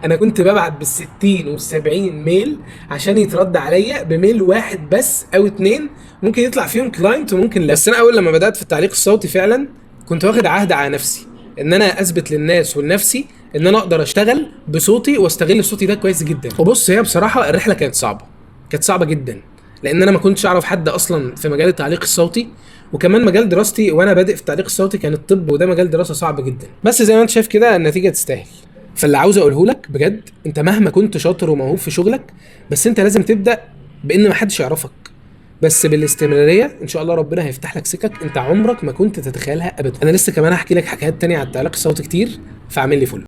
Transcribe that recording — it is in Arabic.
انا كنت ببعت بال60 وال70 ميل عشان يترد عليا بميل واحد بس او اتنين، ممكن يطلع فيهم كلاينت وممكن لا. بس انا اول لما بدات في التعليق الصوتي فعلا كنت واخد عهد على نفسي ان انا اثبت للناس ولنفسي ان انا اقدر اشتغل بصوتي واستغل صوتي ده كويس جدا. وبص، هي بصراحه الرحله كانت صعبه، كانت صعبه جدا، لان انا ما كنتش اعرف حد اصلا في مجال التعليق الصوتي، وكمان مجال دراستي وانا بادئ في التعليق الصوتي كان الطب، وده مجال دراسه صعب جدا. بس زي ما انت شايف كده النتيجه تستاهل. فاللي عاوز اقوله لك بجد، انت مهما كنت شاطر وموهوب في شغلك، بس انت لازم تبدا بان ما حدش يعرفك، بس بالاستمراريه ان شاء الله ربنا هيفتح لك سكك انت عمرك ما كنت تتخيلها ابدا. انا لسه كمان هحكي لك حكايات تانية على التعليق الصوتي كتير، فاعمل لي فولو.